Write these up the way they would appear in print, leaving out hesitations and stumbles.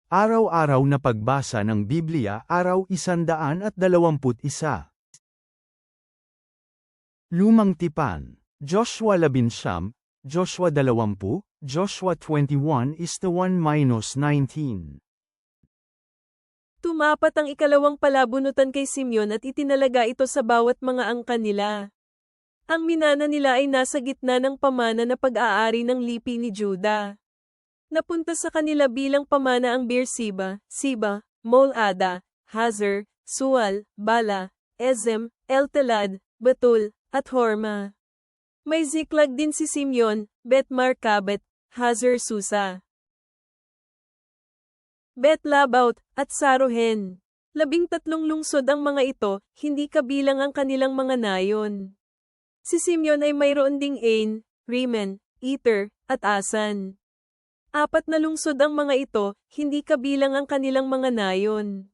Araw-araw na pagbasa ng Biblia, araw 121. Lumang Tipan, Joshua 11, Joshua 20, Joshua 21:1-19. Tumapat ang ikalawang palabunutan kay Simeon at itinalaga ito sa bawat mga angkan nila. Ang minana nila ay nasa gitna ng pamana na pag-aari ng lipi ni Juda. Napunta sa kanila bilang pamana ang Beersheba, Siba, Molada, Hazar, Sual, Bala, Ezem, Eltelad, Batul, at Horma. May Ziklag din si Simeon, Bet-Markabet, Hazar Susa, Bet-Labaut, at Saruhen. 13 lungsod ang mga ito, hindi kabilang ang kanilang mga nayon. Si Simeon ay mayroon ding Ain, Rimen, Iter, at Asan. 4 na lungsod ang mga ito, hindi kabilang ang kanilang mga nayon.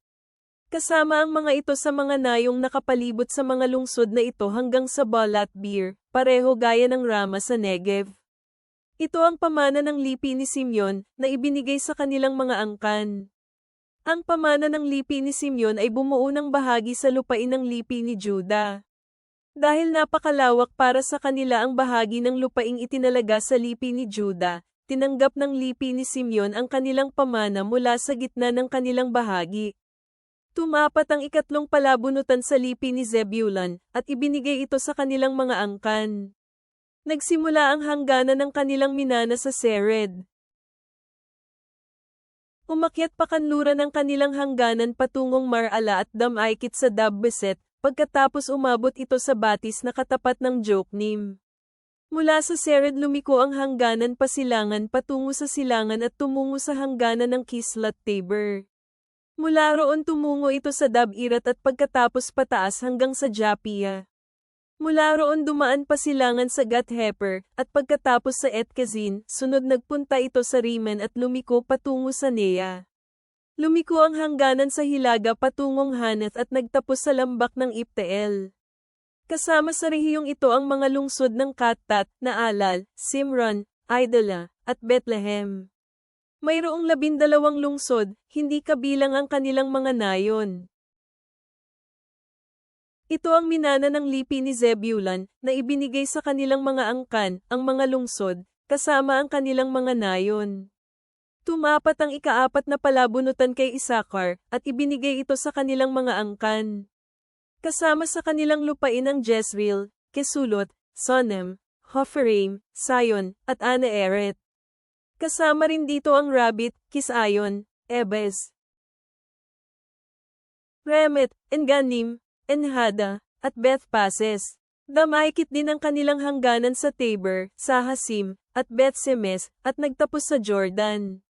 Kasama ang mga ito sa mga nayong nakapalibot sa mga lungsod na ito hanggang sa Balat-Bir, pareho gaya ng Rama sa Negev. Ito ang pamana ng lipi ni Simeon, na ibinigay sa kanilang mga angkan. Ang pamana ng lipi ni Simeon ay bumuo ng bahagi sa lupain ng lipi ni Juda. Dahil napakalawak para sa kanila ang bahagi ng lupaing itinalaga sa lipi ni Juda, tinanggap ng lipi ni Simeon ang kanilang pamana mula sa gitna ng kanilang bahagi. Tumapat ang ikatlong palabunutan sa lipi ni Zebulun, at ibinigay ito sa kanilang mga angkan. Nagsimula ang hangganan ng kanilang minana sa Sered. Umakyat pakanluran ang kanilang hangganan patungong Mar-ala at Damaykit sa Dabbeset, pagkatapos umabot ito sa batis na katapat ng Jokneam. Mula sa Sered lumiko ang hangganan pasilangan patungo sa silangan at tumungo sa hangganan ng Kislat-Tabor. Mula roon tumungo ito sa Dabirat at pagkatapos pataas hanggang sa Japia. Mula roon dumaan pasilangan sa Gath-Hefer, at pagkatapos sa Etkazin, sunod nagpunta ito sa Rimen at lumiko patungo sa Nea. Lumiko ang hangganan sa Hilaga patungong Hanath at nagtapos sa lambak ng Ipteel. Kasama sa rehiyong ito ang mga lungsod ng Kattat, Naalal, Simron, Idala, at Bethlehem. Mayroong 12 lungsod, hindi kabilang ang kanilang mga nayon. Ito ang minana ng lipi ni Zebulun, na ibinigay sa kanilang mga angkan, ang mga lungsod, kasama ang kanilang mga nayon. Tumapat ang ika-4 na palabunutan kay Isakar, at ibinigay ito sa kanilang mga angkan. Kasama sa kanilang lupain ang Jezreel, Kesulot, Sonem, Hoferaim, Sion, at Anaeret. Kasama rin dito ang Rabit, Kisayon, Ebes, Remet, Enganim, Enhada, at Beth-Pases. Damaykit din ang kanilang hangganan sa Tabor, Sahasim, at Beth-Semes, at nagtapos sa Jordan.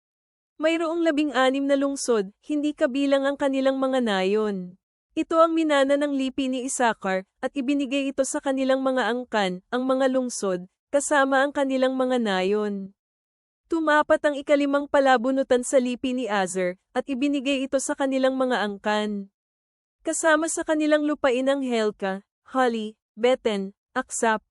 Mayroong 16 na lungsod, hindi kabilang ang kanilang mga nayon. Ito ang minana ng lipi ni Isakar, at ibinigay ito sa kanilang mga angkan, ang mga lungsod, kasama ang kanilang mga nayon. Tumapat ang ika-5 palabunutan sa lipi ni Azer, at ibinigay ito sa kanilang mga angkan. Kasama sa kanilang lupain ang Helka, Hali, Beten, Aksap,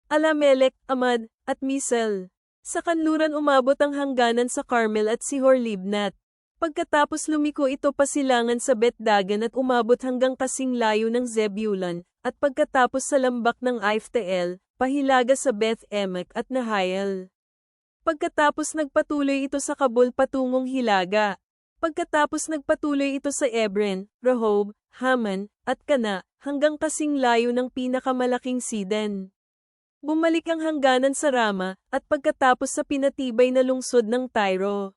Alamelek, Amad, at Misel. Sa kanluran umabot ang hangganan sa Carmel at Sihor-Libnat. Pagkatapos lumiko ito pasilangan sa Bet-Dagan at umabot hanggang kasing layo ng Zebulun, at pagkatapos sa lambak ng Ifteel, pahilaga sa Beth-Emek at Nahayel. Pagkatapos nagpatuloy ito sa Kabul patungong Hilaga. Pagkatapos nagpatuloy ito sa Ebren, Rehob, Haman, at Kana, hanggang kasing layo ng pinakamalaking Sidon. Bumalik ang hangganan sa Rama, at pagkatapos sa pinatibay na lungsod ng Tyro.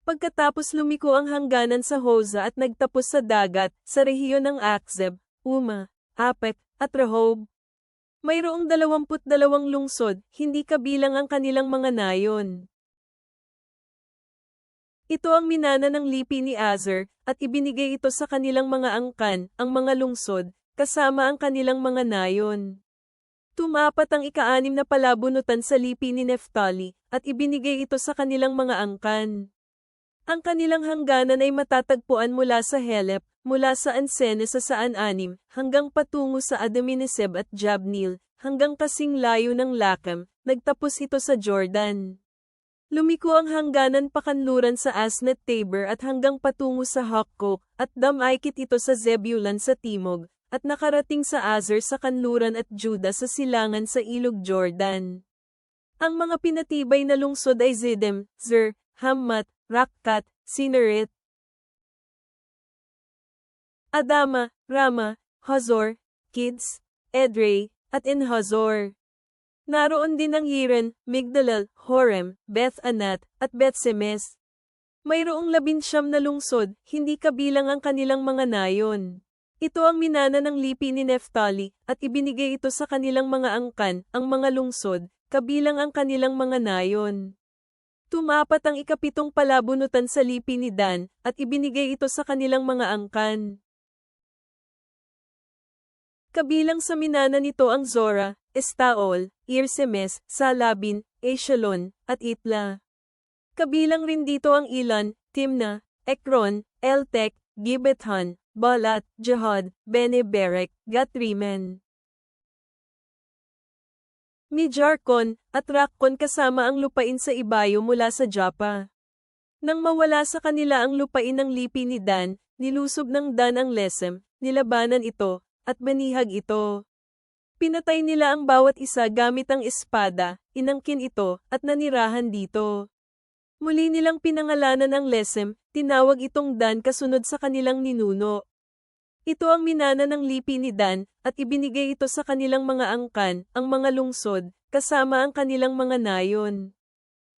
Pagkatapos lumiko ang hangganan sa Hosa at nagtapos sa dagat, sa rehiyon ng Akzeb, Uma, Apek, at Rehob. Mayroong 22 lungsod, hindi kabilang ang kanilang mga nayon. Ito ang minana ng lipi ni Azer, at ibinigay ito sa kanilang mga angkan, ang mga lungsod, kasama ang kanilang mga nayon. Tumapat ang ika-6 na palabunutan sa lipi ni Neftali, at ibinigay ito sa kanilang mga angkan. Ang kanilang hangganan ay matatagpuan mula sa Helep, mula sa Ansenes sa Saan-anim, hanggang patungo sa Adamineseb at Jabneel, hanggang kasing layo ng Lakam, nagtapos ito sa Jordan. Lumiko ang hangganan pakanluran sa Asnet Tabor at hanggang patungo sa Hukkok, at damaykit ito sa Zebulun sa timog, at nakarating sa Azer sa kanluran at Juda sa silangan sa ilog Jordan. Ang mga pinatibay na lungsod ay Zidem, Zer, Hammat, Rakkat, Sineret, Adama, Rama, Hazor, Kids, Edrei, at En-Hazor. Naroon din ang Yiren, Migdalel, Horem, Beth-Anat, at Beth-Semes. Mayroong 19 na lungsod, hindi kabilang ang kanilang mga nayon. Ito ang minana ng lipi ni Neftali, at ibinigay ito sa kanilang mga angkan, ang mga lungsod, kabilang ang kanilang mga nayon. Tumapat ang ikapitong palabunutan sa lipi ni Dan, at ibinigay ito sa kanilang mga angkan. Kabilang sa minana nito ang Zora, Estaol, Irsemes, Salabin, Eshalon, at Itla. Kabilang rin dito ang Ilan, Timna, Ekron, Eltek, Gibethan, Balat, Jehad, Bene-Berek, Gat-Rimen, Mijarkon, at Rakkon kasama ang lupain sa ibayo mula sa Japa. Nang mawala sa kanila ang lupain ng lipi ni Dan, nilusob ng Dan ang Lesem, nilabanan ito, at banihag ito. Pinatay nila ang bawat isa gamit ang espada, inangkin ito, at nanirahan dito. Muli nilang pinangalanan ang Lesem, tinawag itong Dan kasunod sa kanilang ninuno. Ito ang minana ng lipi ni Dan, at ibinigay ito sa kanilang mga angkan, ang mga lungsod, kasama ang kanilang mga nayon.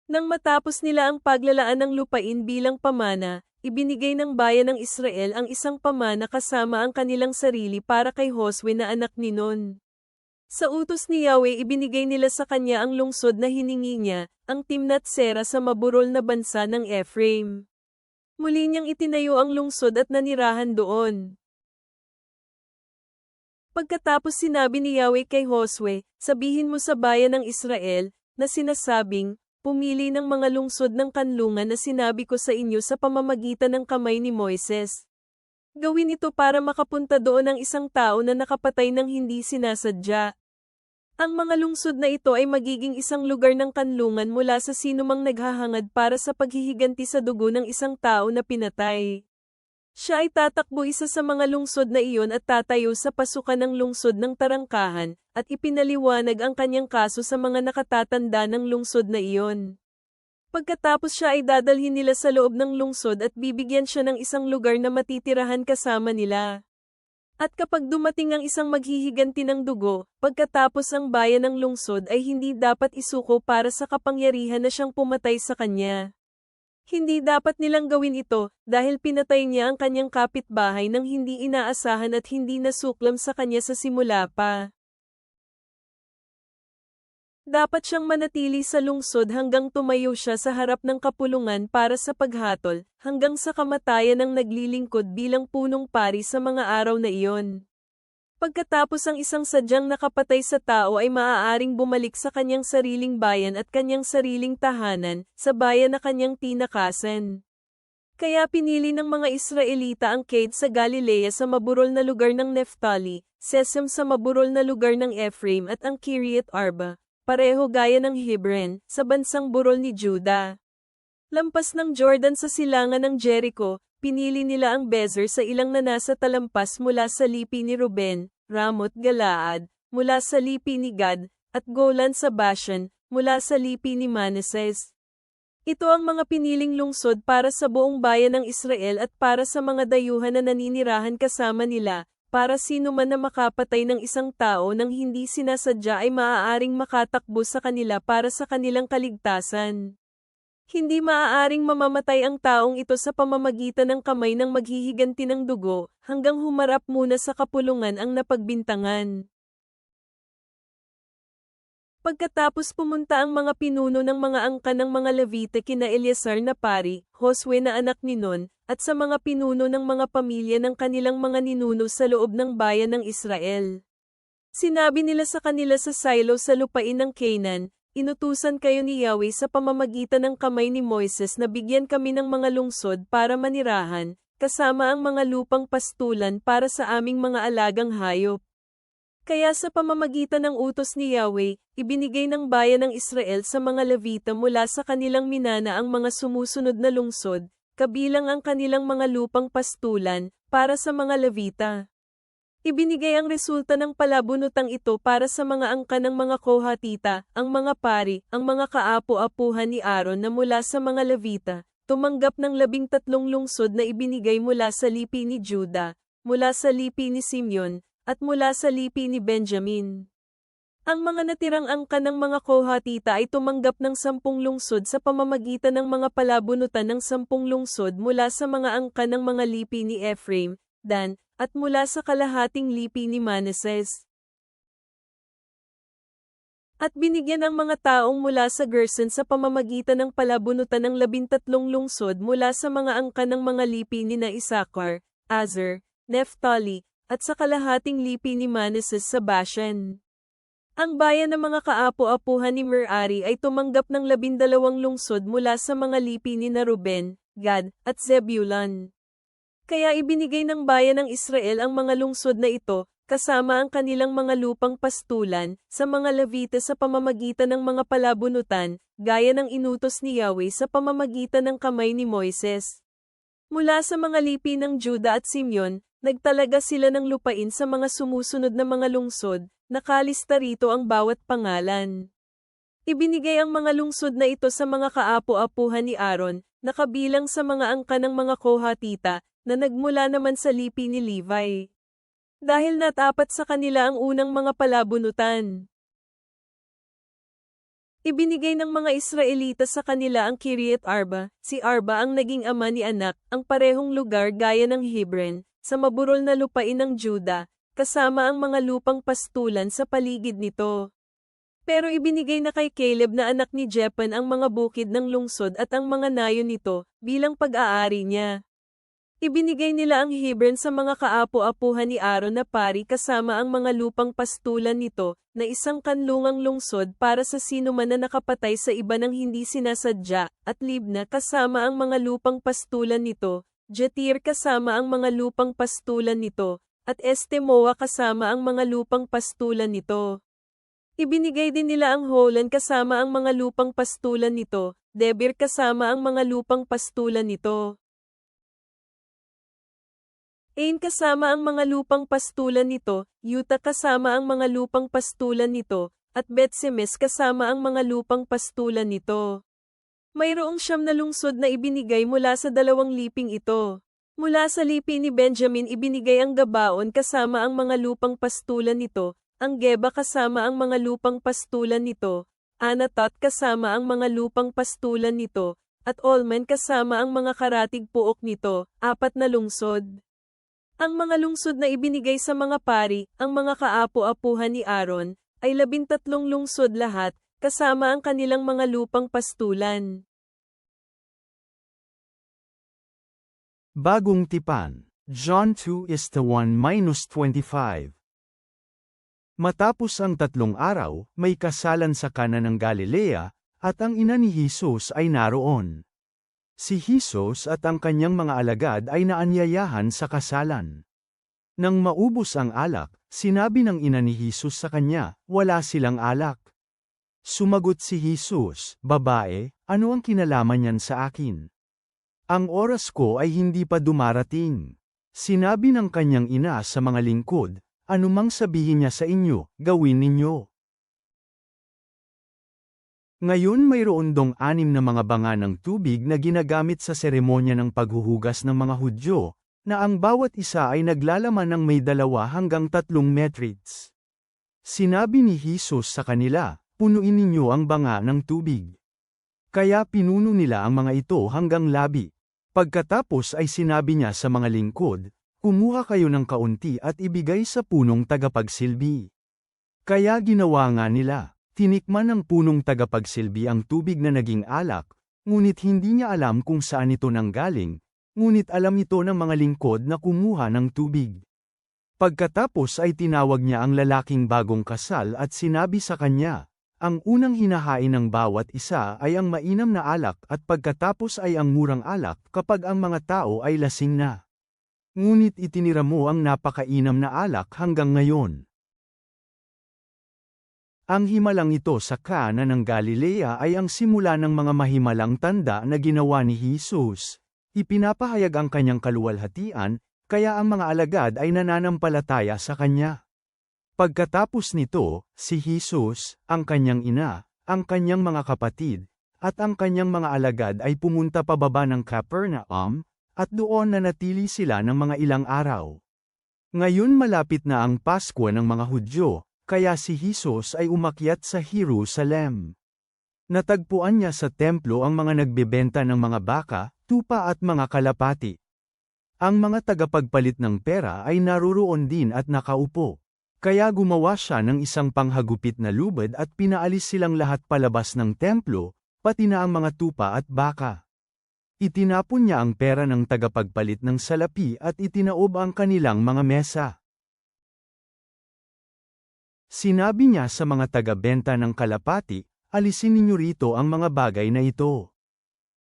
Nang matapos nila ang paglalaan ng lupain bilang pamana, ibinigay ng bayan ng Israel ang isang pamana kasama ang kanilang sarili para kay Josue na anak ni Nun. Sa utos ni Yahweh ibinigay nila sa kanya ang lungsod na hiningi niya, ang Timnat Sera sa maburol na bansa ng Ephraim. Muli niyang itinayo ang lungsod at nanirahan doon. Pagkatapos sinabi ni Yahweh kay Josue, sabihin mo sa bayan ng Israel, na sinasabing, pumili ng mga lungsod ng kanlungan na sinabi ko sa inyo sa pamamagitan ng kamay ni Moises. Gawin ito para makapunta doon ang isang tao na nakapatay ng hindi sinasadya. Ang mga lungsod na ito ay magiging isang lugar ng kanlungan mula sa sinumang naghahangad para sa paghihiganti sa dugo ng isang tao na pinatay. Siya ay tatakbo isa sa mga lungsod na iyon at tatayo sa pasukan ng lungsod ng tarangkahan, at ipinaliwanag ang kanyang kaso sa mga nakatatanda ng lungsod na iyon. Pagkatapos siya ay dadalhin nila sa loob ng lungsod at bibigyan siya ng isang lugar na matitirahan kasama nila. At kapag dumating ang isang maghihiganti ng dugo, pagkatapos ang bayan ng lungsod ay hindi dapat isuko para sa kapangyarihan na siyang pumatay sa kanya. Hindi dapat nilang gawin ito, dahil pinatay niya ang kanyang kapitbahay nang hindi inaasahan at hindi nasuklam sa kanya sa simula pa. Dapat siyang manatili sa lungsod hanggang tumayo siya sa harap ng kapulungan para sa paghatol, hanggang sa kamatayan ng naglilingkod bilang punong pari sa mga araw na iyon. Pagkatapos ang isang sadyang nakapatay sa tao ay maaaring bumalik sa kanyang sariling bayan at kanyang sariling tahanan, sa bayan na kanyang tinakasan. Kaya pinili ng mga Israelita ang Cade sa Galilea sa maburol na lugar ng Neftali, Sesem sa maburol na lugar ng Ephraim at ang Kiriat Arba, pareho gaya ng Hebron, sa bansang burol ni Juda. Lampas ng Jordan sa silangan ng Jericho, pinili nila ang Bezer sa ilang na nasa talampas mula sa lipi ni Ruben, Ramot Galaad, mula sa lipi ni Gad, at Golan sa Bashan, mula sa lipi ni Manases. Ito ang mga piniling lungsod para sa buong bayan ng Israel at para sa mga dayuhan na naninirahan kasama nila, para sino man na makapatay ng isang tao nang hindi sinasadya ay maaaring makatakbo sa kanila para sa kanilang kaligtasan. Hindi maaaring mamamatay ang taong ito sa pamamagitan ng kamay ng maghihiganti ng dugo, hanggang humarap muna sa kapulungan ang napagbintangan. Pagkatapos pumunta ang mga pinuno ng mga angkan ng mga Levite kina Eleazar na pari, Josue na anak ni Nun, at sa mga pinuno ng mga pamilya ng kanilang mga ninuno sa loob ng bayan ng Israel. Sinabi nila sa kanila sa Silo sa lupain ng Canaan, inutusan kayo ni Yahweh sa pamamagitan ng kamay ni Moises na bigyan kami ng mga lungsod para manirahan, kasama ang mga lupang pastulan para sa aming mga alagang hayop. Kaya sa pamamagitan ng utos ni Yahweh, ibinigay ng bayan ng Israel sa mga Levita mula sa kanilang minana ang mga sumusunod na lungsod, kabilang ang kanilang mga lupang pastulan, para sa mga Levita. Ibinigay ang resulta ng palabunutang ito para sa mga angkan ng mga Kohatita, ang mga pari, ang mga kaapo-apuhan ni Aaron na mula sa mga Levita, tumanggap ng 13 lungsod na ibinigay mula sa lipi ni Juda, mula sa lipi ni Simeon, at mula sa lipi ni Benjamin. Ang mga natirang angkan ng mga Kohatita ay tumanggap ng 10 lungsod sa pamamagitan ng mga palabunutan ng 10 lungsod mula sa mga angkan ng mga lipi ni Ephraim, Dan, at mula sa kalahating lipi ni Manases. At binigyan ang mga taong mula sa Gerson sa pamamagitan ng palabunutan ng 13 lungsod mula sa mga angkan ng mga lipi ni na Isakar, Azer, Naphtali, at sa kalahating lipi ni Manases sa Bashan. Ang bayan ng mga kaapo-apuhan ni Merari ay tumanggap ng 12 lungsod mula sa mga lipi ni na Ruben, Gad, at Zebulun. Kaya ibinigay ng bayan ng Israel ang mga lungsod na ito, kasama ang kanilang mga lupang pastulan, sa mga Levita sa pamamagitan ng mga palabunutan, gaya ng inutos ni Yahweh sa pamamagitan ng kamay ni Moises. Mula sa mga lipi ng Juda at Simeon, nagtalaga sila ng lupain sa mga sumusunod na mga lungsod, nakalista rito ang bawat pangalan. Ibinigay ang mga lungsod na ito sa mga kaapo-apuhan ni Aaron, nakabilang sa mga angka ng mga Kohatita, na nagmula naman sa lipi ni Levi. Dahil natapat sa kanila ang unang mga palabunutan. Ibinigay ng mga Israelita sa kanila ang Kiriath Arba, si Arba ang naging ama ni Anak, ang parehong lugar gaya ng Hebron, sa maburol na lupain ng Juda, kasama ang mga lupang pastulan sa paligid nito. Pero ibinigay na kay Caleb na anak ni Jephan ang mga bukid ng lungsod at ang mga nayon nito, bilang pag-aari niya. Ibinigay nila ang Hebron sa mga kaapo-apuhan ni Aaron na pari kasama ang mga lupang pastulan nito, na isang kanlungang lungsod para sa sinuman na nakapatay sa iba ng hindi sinasadya, at Libna kasama ang mga lupang pastulan nito, Jetir kasama ang mga lupang pastulan nito, at Estemoa kasama ang mga lupang pastulan nito. Ibinigay din nila ang Holan kasama ang mga lupang pastulan nito, Debir kasama ang mga lupang pastulan nito. Ain kasama ang mga lupang pastulan nito, Yuta kasama ang mga lupang pastulan nito, at Bet-Semes kasama ang mga lupang pastulan nito. Mayroong 9 na lungsod na ibinigay mula sa 2 liping ito. Mula sa lipi ni Benjamin ibinigay ang Gabaon kasama ang mga lupang pastulan nito, ang Geba kasama ang mga lupang pastulan nito, Anatot kasama ang mga lupang pastulan nito, at Olmen kasama ang mga karatig puok nito, 4 na lungsod. Ang mga lungsod na ibinigay sa mga pari, ang mga kaapo-apuhan ni Aaron, ay 13 lungsod lahat, kasama ang kanilang mga lupang pastulan. Bagong Tipan, John 2:1-25. Matapos ang 3 araw, may kasalan sa Kana ng Galilea, at ang ina ni Jesus ay naroon. Si Jesus at ang kanyang mga alagad ay naanyayahan sa kasalan. Nang maubos ang alak, sinabi ng ina ni Jesus sa kanya, "Wala silang alak." Sumagot si Jesus, "Babae, ano ang kinalaman niyan sa akin? Ang oras ko ay hindi pa dumarating." Sinabi ng kanyang ina sa mga lingkod, "Anumang sabihin niya sa inyo, gawin ninyo." Ngayon mayroon 6 na mga banga ng tubig na ginagamit sa seremonya ng paghuhugas ng mga Hudyo, na ang bawat isa ay naglalaman ng may 2 hanggang 3 metrics. Sinabi ni Jesus sa kanila, "Punuin ninyo ang banga ng tubig." Kaya pinuno nila ang mga ito hanggang labi. Pagkatapos ay sinabi niya sa mga lingkod, "Kumuha kayo ng kaunti at ibigay sa punong tagapagsilbi." Kaya ginawa nga nila. Tinikman ng punong tagapagsilbi ang tubig na naging alak, ngunit hindi niya alam kung saan ito nanggaling, ngunit alam ito ng mga lingkod na kumuha ng tubig. Pagkatapos ay tinawag niya ang lalaking bagong kasal at sinabi sa kanya, "Ang unang hinahain ng bawat isa ay ang mainam na alak at pagkatapos ay ang murang alak kapag ang mga tao ay lasing na. Ngunit itinira mo ang napakainam na alak hanggang ngayon." Ang himalang ito sa Kana ng Galilea ay ang simula ng mga mahimalang tanda na ginawa ni Jesus. Ipinapahayag ang kanyang kaluwalhatian, kaya ang mga alagad ay nananampalataya sa kanya. Pagkatapos nito, si Jesus, ang kanyang ina, ang kanyang mga kapatid, at ang kanyang mga alagad ay pumunta pababa ng Capernaum, at doon nanatili sila ng mga ilang araw. Ngayon malapit na ang Pasko ng mga Hudyo, kaya si Jesus ay umakyat sa Jerusalem. Natagpuan niya sa templo ang mga nagbebenta ng mga baka, tupa at mga kalapati. Ang mga tagapagpalit ng pera ay naruroon din at nakaupo. Kaya gumawa siya ng isang panghagupit na lubad at pinaalis silang lahat palabas ng templo, pati na ang mga tupa at baka. Itinapon niya ang pera ng tagapagpalit ng salapi at itinaob ang kanilang mga mesa. Sinabi niya sa mga taga-benta ng kalapati, alisin ninyo rito ang mga bagay na ito.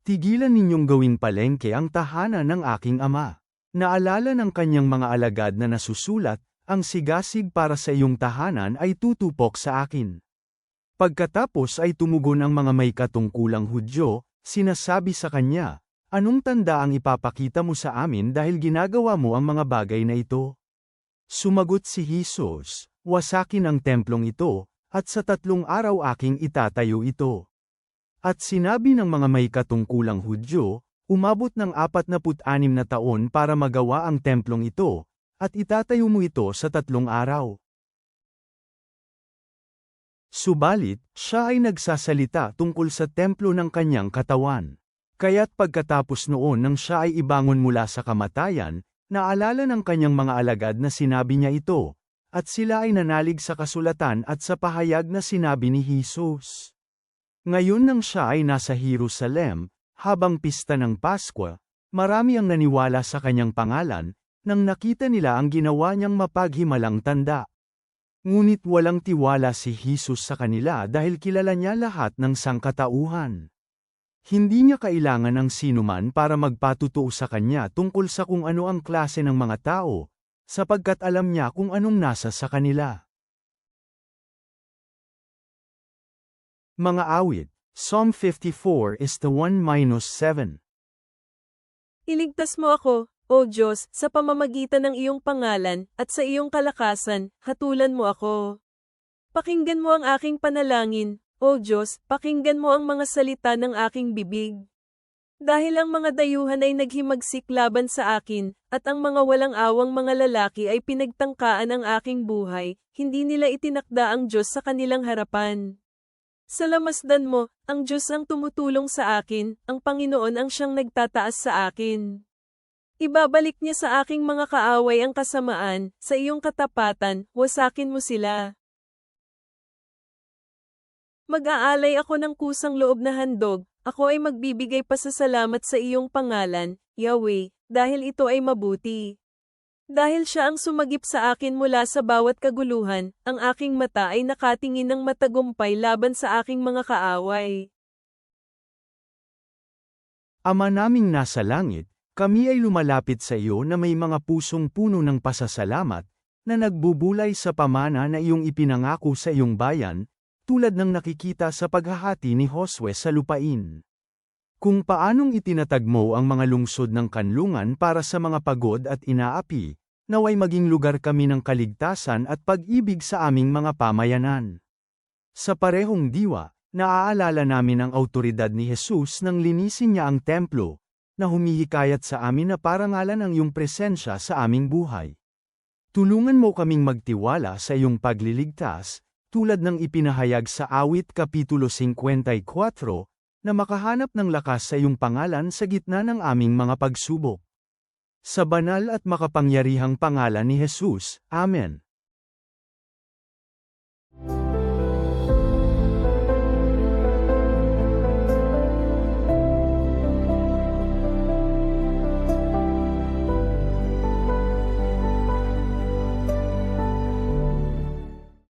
Tigilan ninyong gawing palengke ang tahanan ng aking ama. Naalala ng kanyang mga alagad na nasusulat, ang sigasig para sa iyong tahanan ay tutupok sa akin. Pagkatapos ay tumugon ang mga may katungkulang Hudyo, sinasabi sa kanya, anong tanda ang ipapakita mo sa amin dahil ginagawa mo ang mga bagay na ito? Sumagot si Jesus, wasakin ang templong ito, at sa 3 araw aking itatayo ito. At sinabi ng mga may katungkulang Hudyo, umabot ng 46 na taon para magawa ang templong ito, at itatayo mo ito sa 3 araw. Subalit, siya ay nagsasalita tungkol sa templo ng kanyang katawan. Kaya't pagkatapos noon nang siya ay ibangon mula sa kamatayan, naalala ng kanyang mga alagad na sinabi niya ito, at sila ay nanalig sa kasulatan at sa pahayag na sinabi ni Jesus. Ngayon nang siya ay nasa Jerusalem, habang pista ng Pasko, marami ang naniwala sa kanyang pangalan, nang nakita nila ang ginawa niyang mapaghimalang tanda. Ngunit walang tiwala si Jesus sa kanila dahil kilala niya lahat ng sangkatauhan. Hindi niya kailangan ng sinuman para magpatutuo sa kanya tungkol sa kung ano ang klase ng mga tao, sapagkat alam niya kung anong nasa sa kanila. Mga awit, Psalm 54 is the 1-7. Iligtas mo ako, O Diyos, sa pamamagitan ng iyong pangalan, at sa iyong kalakasan, hatulan mo ako. Pakinggan mo ang aking panalangin, O Diyos, pakinggan mo ang mga salita ng aking bibig. Dahil ang mga dayuhan ay naghimagsik laban sa akin, at ang mga walang awang mga lalaki ay pinagtangkaan ang aking buhay, hindi nila itinakda ang Diyos sa kanilang harapan. Sa lamasdan mo, ang Diyos ang tumutulong sa akin, ang Panginoon ang siyang nagtataas sa akin. Ibabalik niya sa aking mga kaaway ang kasamaan, sa iyong katapatan, wasakin mo sila. Mag-aalay ako ng kusang loob na handog, ako ay magbibigay pasasalamat sa iyong pangalan, Yahweh, dahil ito ay mabuti. Dahil siya ang sumagip sa akin mula sa bawat kaguluhan, ang aking mata ay nakatingin ng matagumpay laban sa aking mga kaaway. Ama naming nasa langit, kami ay lumalapit sa iyo na may mga pusong puno ng pasasalamat, na nagbubulay sa pamana na iyong ipinangako sa iyong bayan, tulad ng nakikita sa paghahati ni Josue sa lupain. Kung paanong itinatag mo ang mga lungsod ng kanlungan para sa mga pagod at inaapi, naway maging lugar kami ng kaligtasan at pag-ibig sa aming mga pamayanan. Sa parehong diwa, naaalala namin ang autoridad ni Jesus nang linisin niya ang templo, na humihikayat sa amin na parangalan ang iyong presensya sa aming buhay. Tulungan mo kaming magtiwala sa iyong pagliligtas, tulad ng ipinahayag sa Awit Kapitulo 54, na makahanap ng lakas sa iyong pangalan sa gitna ng aming mga pagsubok. Sa banal at makapangyarihang pangalan ni Jesus, Amen.